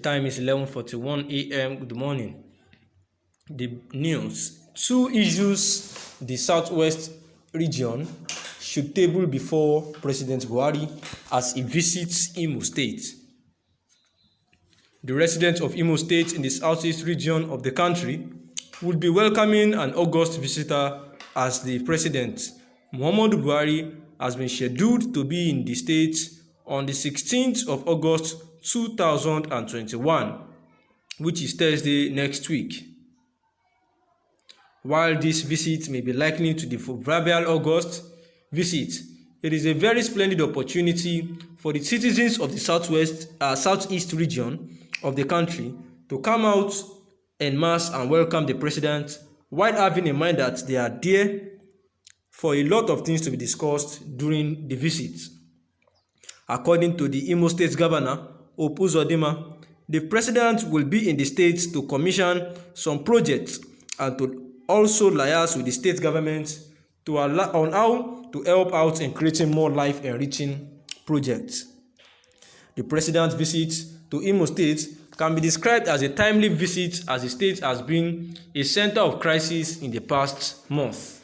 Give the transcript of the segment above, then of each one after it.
time is 11:41 a.m. Good morning. The news. 2 issues the Southwest region should table before President Buhari as he visits Imo State. The residents of Imo State in the southeast region of the country would be welcoming an August visitor as the President, Muhammadu Buhari, has been scheduled to be in the state on the 16th of August 2021, which is Thursday next week. While this visit may be likened to the proverbial August visit, it is a very splendid opportunity for the citizens of the southeast region of the country to come out en masse and welcome the president, while having in mind that they are there for a lot of things to be discussed during the visit. According to the Imo State Governor, Uzodinma, the president will be in the state to commission some projects and to also liaise with the state government on how to help out in creating more life-enriching projects. The president's visit to Imo State can be described as a timely visit, as the state has been a center of crisis in the past month.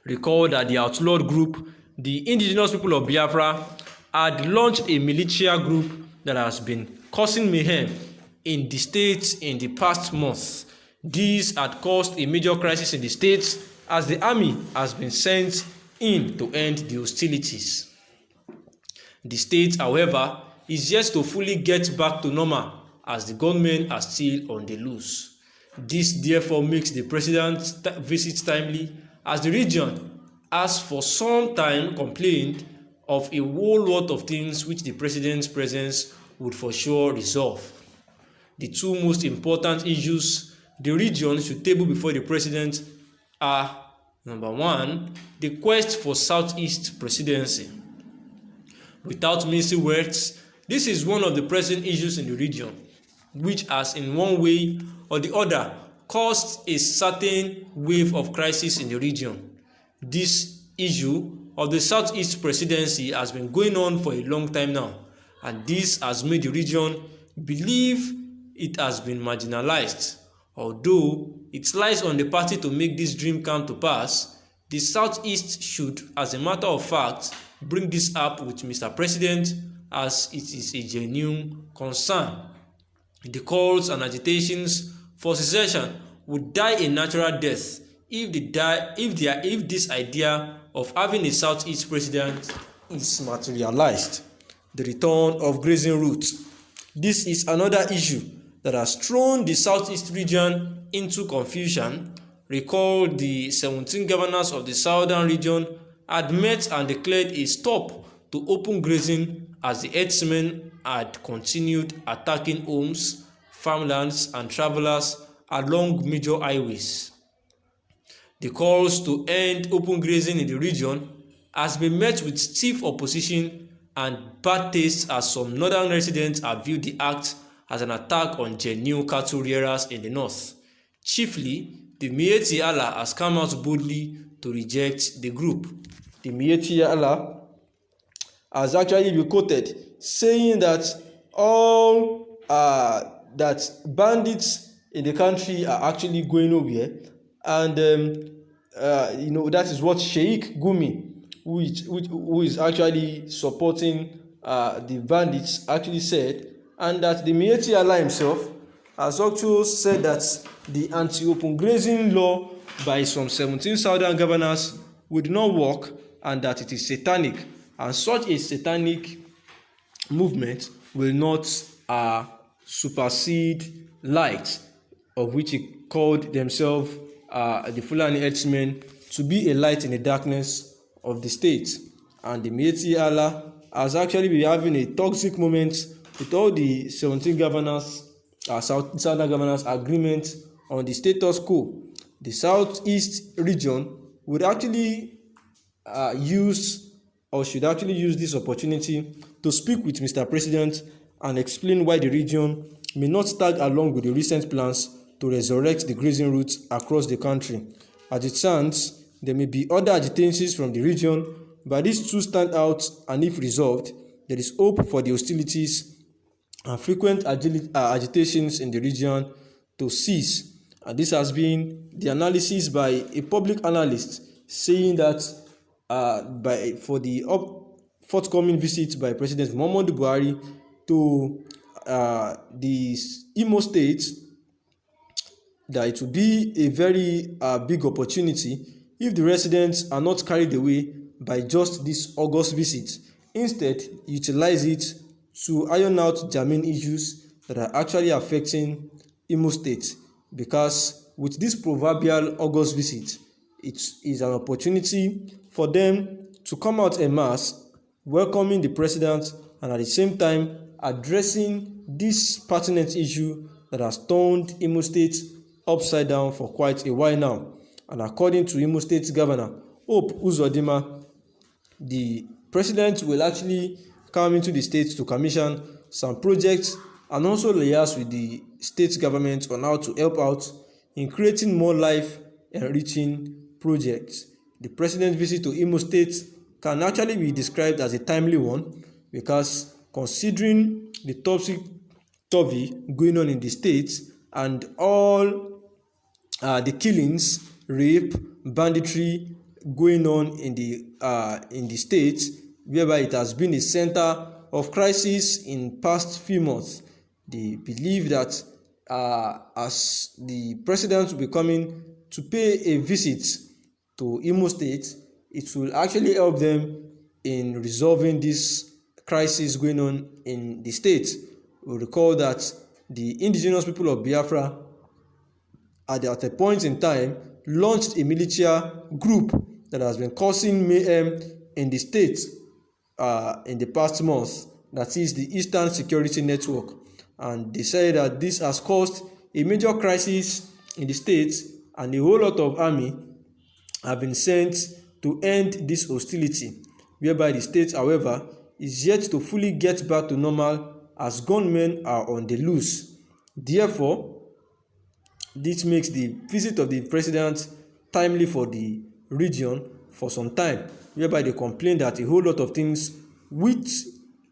Recall that the outlawed group, the indigenous people of Biafra, had launched a militia group that has been causing mayhem in the state in the past month. This had caused a major crisis in the state as the army has been sent in to end the hostilities. The state, however, is yet to fully get back to normal as the gunmen are still on the loose. This therefore makes the president's visit timely, as the region has for some time complained of a whole lot of things which the president's presence would for sure resolve. The two most important issues the region should table before the president are: number one, the quest for Southeast presidency. Without mincing words, this is one of the pressing issues in the region, which has in one way or the other caused a certain wave of crisis in the region. This issue of the Southeast presidency has been going on for a long time now, and this has made the region believe it has been marginalized. Although it lies on the party to make this dream come to pass, the Southeast should, as a matter of fact, bring this up with Mr. President, as it is a genuine concern. The calls and agitations for secession would die a natural death if this idea of having a Southeast president is materialized. The return of grazing routes. This is another issue that has thrown the Southeast region into confusion. Recall the 17 governors of the southern region had met and declared a stop to open grazing as the herdsmen had continued attacking homes, farmlands, and travelers along major highways. The calls to end open grazing in the region has been met with stiff opposition and bad taste, as some northern residents have viewed the act as an attack on genuine cattle rearers in the north. Chiefly, the Miyetti Allah has come out boldly to reject the group. The Miyetti Allah has actually been quoted saying that all that bandits in the country are actually going nowhere, and that is what Sheikh Gumi, who is actually supporting the bandits, actually said. And that the Miyetti Allah himself has also said that the anti-open grazing law by some 17 southern governors would not work, and that it is satanic, and such a satanic movement will not supersede light, of which he called themselves the Fulani herdsmen, to be a light in the darkness of the state. And the Miyetti Allah has actually been having a toxic moment with all the 17 governors, southern governors' agreement on the status quo. The southeast region would actually should actually use this opportunity to speak with Mr. President and explain why the region may not tag along with the recent plans to resurrect the grazing routes across the country. As it stands, there may be other agitancies from the region, but these two stand out, and if resolved, there is hope for the hostilities and frequent agitations in the region to cease. And this has been the analysis by a public analyst saying that for the forthcoming visit by President Muhammadu Buhari to the Imo State, that it will be a very big opportunity if the residents are not carried away by just this August visit. Instead, utilize it to iron out germane issues that are actually affecting Imo State, because with this proverbial August visit, it is an opportunity for them to come out en masse, welcoming the president, and at the same time addressing this pertinent issue that has turned Imo State upside down for quite a while now. And according to Imo State Governor Hope Uzodinma, the president will actually come into the state to commission some projects and also liaise with the state government on how to help out in creating more life-enriching projects. The president's visit to Imo State can actually be described as a timely one, because considering the topsy-turvy going on in the state and all the killings, rape, banditry going on in the state, whereby it has been a center of crisis in past few months. They believe that as the president will be coming to pay a visit to Imo State, it will actually help them in resolving this crisis going on in the state. We recall that the indigenous people of Biafra at a point in time launched a militia group that has been causing mayhem in the state in the past month, that is the Eastern Security Network. And they say that this has caused a major crisis in the state, and a whole lot of army have been sent to end this hostility, whereby the state, however, is yet to fully get back to normal as gunmen are on the loose. Therefore, this makes the visit of the president timely for the region for some time, whereby they complain that a whole lot of things with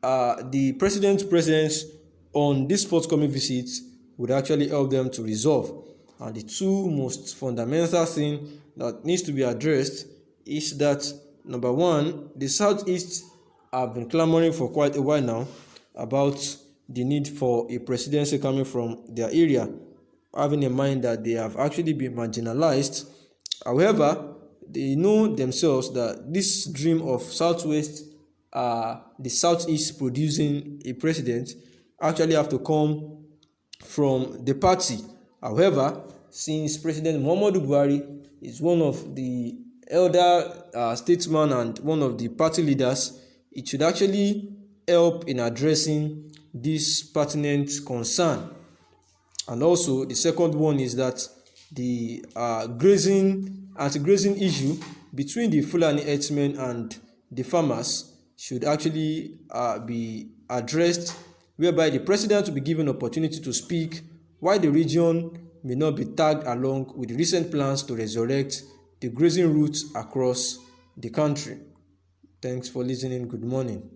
the president's presence on this forthcoming visit would actually help them to resolve. And the two most fundamental things that needs to be addressed is that, number one, the Southeast have been clamoring for quite a while now about the need for a presidency coming from their area, having in mind that they have actually been marginalized. However, they know themselves that this dream of the Southeast producing a president actually have to come from the party. However, since President Muhammadu Buhari is one of the elder statesmen and one of the party leaders, it should actually help in addressing this pertinent concern. And also, the second one is that the anti-grazing issue between the Fulani herdsmen and the farmers should actually be addressed, whereby the president will be given opportunity to speak, while the region may not be tagged along with the recent plans to resurrect the grazing routes across the country. Thanks for listening. Good morning.